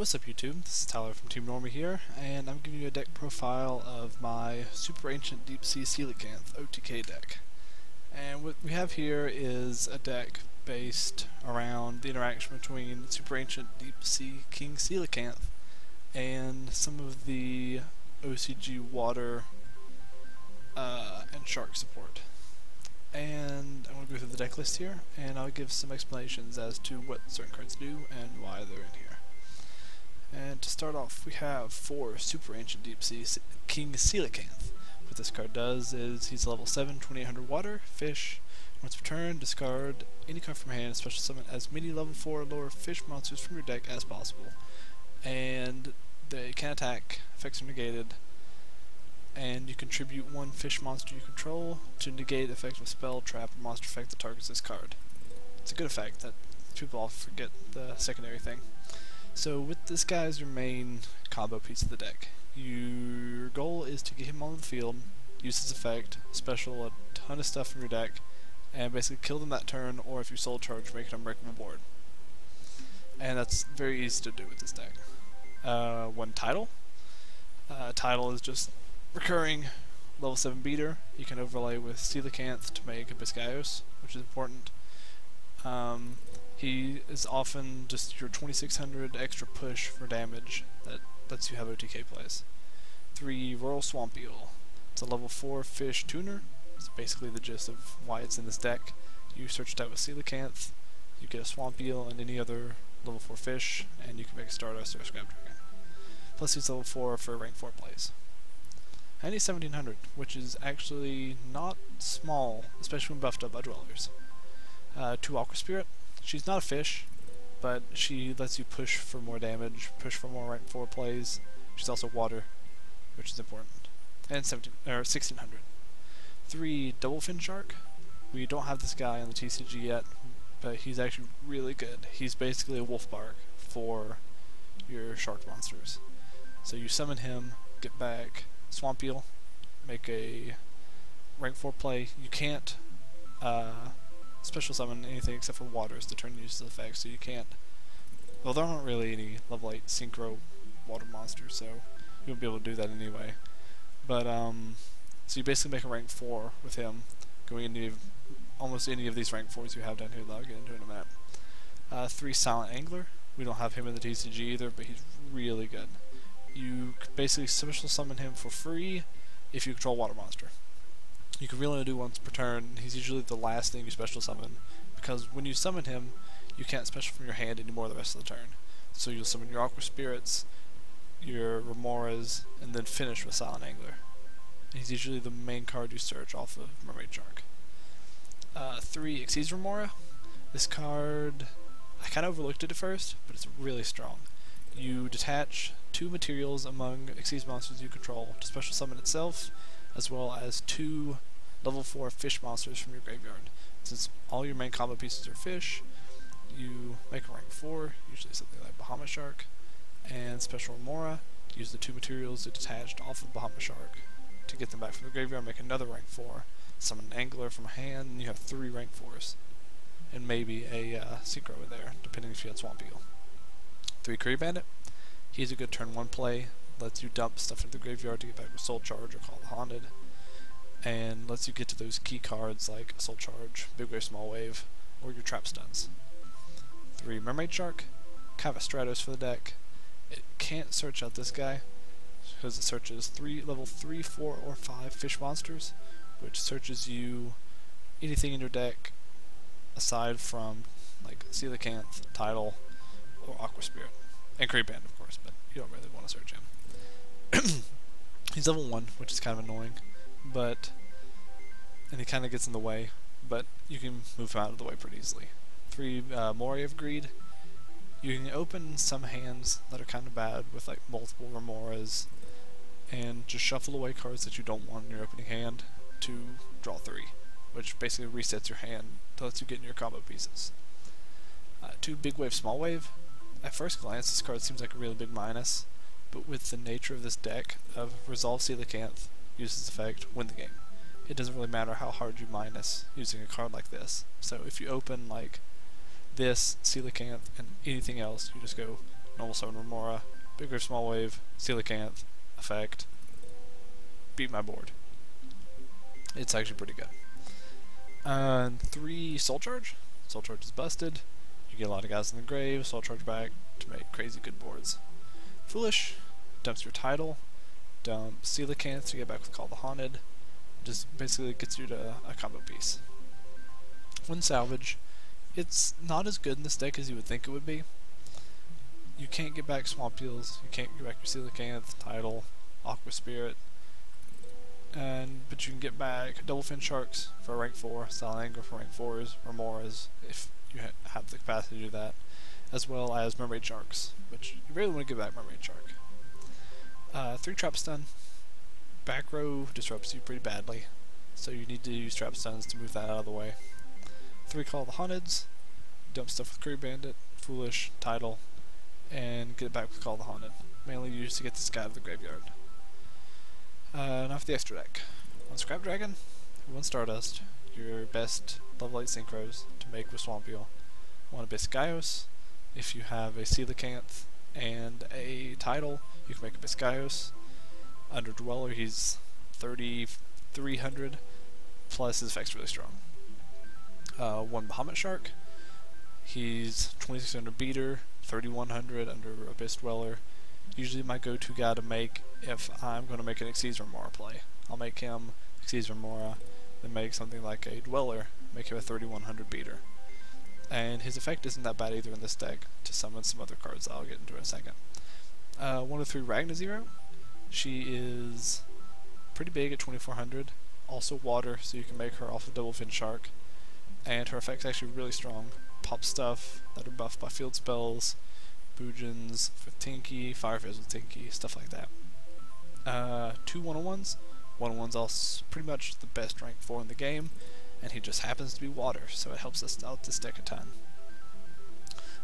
What's up YouTube, this is Tyler from Team Normie here, and I'm giving you a deck profile of my Super Ancient Deep Sea Coelacanth OTK deck. And what we have here is a deck based around the interaction between Super Ancient Deep Sea King Coelacanth and some of the OCG water and shark support. And I'm going to go through the deck list here, and I'll give some explanations as to what certain cards do and why they're in here. And to start off, we have 4 Super Ancient Deep Sea King Coelacanth. What this card does is he's level 7, 2800 water, fish. Once per turn, discard any card from hand, special summon as many level 4 or lower fish monsters from your deck as possible. And they can attack, effects are negated, and you contribute 1 fish monster you control to negate effect of a spell, trap, or monster effect that targets this card. It's a good effect that people often forget the secondary thing. So with this guy as your main combo piece of the deck, your goal is to get him on the field, use his effect, special a ton of stuff from your deck, and basically kill them that turn, or if you soul charge, make an unbreakable board. And that's very easy to do with this deck. One title. Title is just recurring level 7 beater. You can overlay with Coelacanth to make a Biscayos, which is important. He is often just your 2600 extra push for damage that lets you have OTK plays. 3 Royal Swamp Eel. It's a level 4 fish tuner. It's basically the gist of why it's in this deck. You search it out with Coelacanth, you get a Swamp Eel and any other level 4 fish, and you can make a Stardust or a Scrap Dragon. Plus he's level 4 for rank 4 plays. And he's 1700, which is actually not small, especially when buffed up by Dwellers. 2 Aqua Spirit. She's not a fish, but she lets you push for more damage, push for more rank 4 plays. She's also water, which is important. And 1600. 3 Double Fin Shark. We don't have this guy on the TCG yet, but he's actually really good. He's basically a wolf bark for your shark monsters. So you summon him, get back Swamp Eel, make a rank 4 play. You can't special summon anything except for waters to turn uses effects, so you can't. Well, there aren't really any level 8 synchro water monsters, so you won't be able to do that anyway. But so you basically make a rank 4 with him, going into almost any of these rank 4s you have down here that I'll get into in a minute. 3 Silent Angler. We don't have him in the TCG either, but he's really good. You basically special summon him for free if you control water monster. You can really only do once per turn. He's usually the last thing you special summon, because when you summon him, you can't special from your hand anymore the rest of the turn. So you'll summon your Aqua Spirits, your Remoras, and then finish with Silent Angler. He's usually the main card you search off of Mermaid Shark. 3 Xyz Remora. This card, I kind of overlooked it at first, but it's really strong. You detach 2 materials among Xyz monsters you control to special summon itself, as well as 2 level 4 fish monsters from your graveyard. Since all your main combo pieces are fish, you make a rank 4, usually something like Bahama Shark, and Special Remora. Use the 2 materials that detached off of Bahama Shark to get them back from the graveyard, make another rank 4, summon an Angler from hand, and you have 3 rank 4s. And maybe a Synchro in there, depending if you had Swamp Eel. 3 Curry Bandit. He's a good turn 1 play, lets you dump stuff into the graveyard to get back with Soul Charge or Call the Haunted, and lets you get to those key cards like Soul Charge, Big Wave, Small Wave, or your Trap Stuns. 3 Mermaid Shark, kind of a Stratos for the deck. It can't search out this guy, because it searches level 3, 4, or 5 fish monsters, which searches you anything in your deck aside from like Coelacanth, Tidal, or Aqua Spirit. And Curry Bandit, of course, but you don't really want to search him. He's level 1, which is kind of annoying, and he kind of gets in the way, but you can move him out of the way pretty easily. 3 Moray of Greed. You can open some hands that are kind of bad with like multiple Remoras, and just shuffle away cards that you don't want in your opening hand to draw 3, which basically resets your hand to let you get in your combo pieces. 2 Big Wave, Small Wave. At first glance, this card seems like a really big minus, but with the nature of this deck of Resolve Coelacanth, uses effect, win the game. It doesn't really matter how hard you minus using a card like this. So if you open like this, Coelacanth, and anything else, you just go normal summon Remora, bigger small wave, Coelacanth, effect, beat my board. It's actually pretty good. 3 Soul Charge. Soul Charge is busted. You get a lot of guys in the grave, Soul Charge back to make crazy good boards. Foolish, dumps your title, dump Coelacanth to get back with Call the Haunted. Just basically gets you to a combo piece. When Salvage, it's not as good in this deck as you would think it would be. You can't get back Swamp Eels, you can't get back your Coelacanth, title, Aqua Spirit, but you can get back Double Fin Sharks for rank 4, Salanger for rank 4s, or more if you have the capacity to do that, as well as Mermaid Sharks, which you really want to get back Mermaid Shark. 3 Trap Stun. Back row disrupts you pretty badly, so you need to use Trap Stuns to move that out of the way. 3 Call the Haunteds. Dump stuff with Curry Bandit, Foolish, Title, and get it back with Call the Haunted. Mainly used to get this guy out of the graveyard. Now for the extra deck. 1 Scrap Dragon, 1 Stardust, your best level 8 Synchros to make with Swamp Eel. 1 Abyss Gaios. If you have a Coelacanth and a Title, you can make Abyss Gaios. Under Dweller, he's 3,300, plus his effect's really strong. 1 Bahamut Shark. He's 2,600 beater, 3,100 under Abyss Dweller. Usually my go-to guy to make if I'm going to make an Xyz Remora play. I'll make him Xyz Remora, then make something like a Dweller, make him a 3,100 beater. And his effect isn't that bad either in this deck to summon some other cards that I'll get into in a second. 1 of 3 Ragna Zero. She is pretty big at 2,400. Also water, so you can make her off of Double Fin Shark. And her effect's actually really strong. Pop stuff that are buffed by field spells, Boojins with Tinky, Fire Fizz with Tinky, stuff like that. 2 101s. 101's also pretty much the best rank 4 in the game, and he just happens to be water, so it helps us out this deck a ton.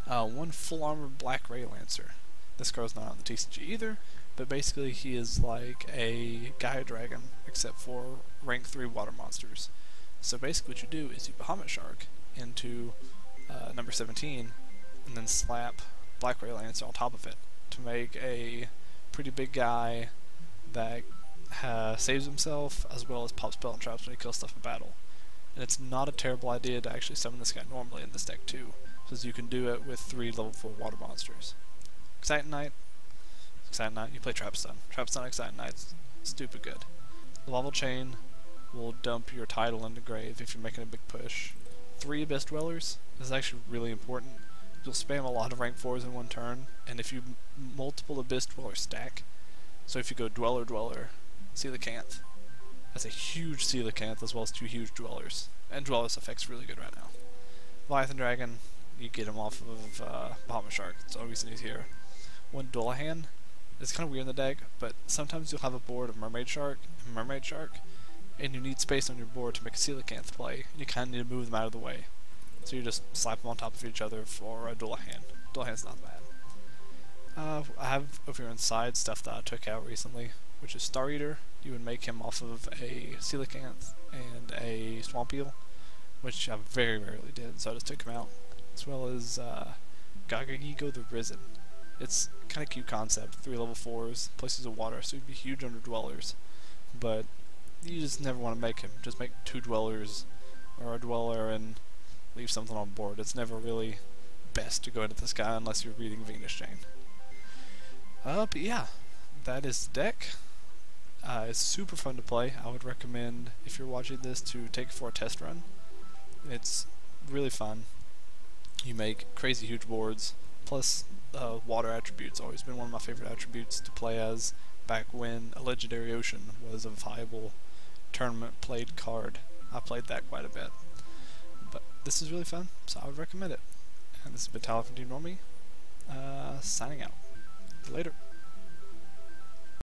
1 full armor Black Ray Lancer. This card's not on the TCG either, but basically he is like a Gaia Dragon, except for rank 3 water monsters. So basically what you do is you Bahamut Shark into number 17, and then slap Black Ray Lancer on top of it to make a pretty big guy that saves himself, as well as pop spell and traps when he kills stuff in battle. And it's not a terrible idea to actually summon this guy normally in this deck too, because you can do it with 3 level 4 water monsters. Exciting Knight, you play Trap Stun. Trap Stun Exciting Knight's stupid good. The Lava Chain will dump your title into grave if you're making a big push. 3 Abyss Dwellers, this is actually really important. You'll spam a lot of rank 4s in one turn, and if you multiple Abyss Dwellers stack, so if you go Dweller, Dweller, Coelacanth, that's a huge Coelacanth as well as 2 huge Dwellers, and Dweller's effect's really good right now. Leviathan Dragon, you get him off of Bahamut Shark, it's always he's here. 1 Dullahan, it's kind of weird in the deck, but sometimes you'll have a board of Mermaid Shark, and you need space on your board to make a Coelacanth play, and you kind of need to move them out of the way. So you just slap them on top of each other for a Dullahan. Dullahan's not bad. I have over here inside stuff that I took out recently, which is Star Eater. You would make him off of a Coelacanth and a Swamp Eel, which I very rarely did, so I just took him out. As well as Gagagigo the Risen. It's kind of cute concept. 3 level 4s, places of water, so he'd be huge under Dwellers. But you just never want to make him. Just make 2 Dwellers or a Dweller and leave something on board. It's never really best to go into this guy unless you're reading Venus Chain. But yeah, that is the deck. It's super fun to play. I would recommend, if you're watching this, to take it for a test run. It's really fun. You make crazy huge boards, plus water attributes. Always been one of my favorite attributes to play as, back when a Legendary Ocean was a viable tournament played card. I played that quite a bit. But this is really fun, so I would recommend it. And this has been Tyler from Team Normie, signing out. Later.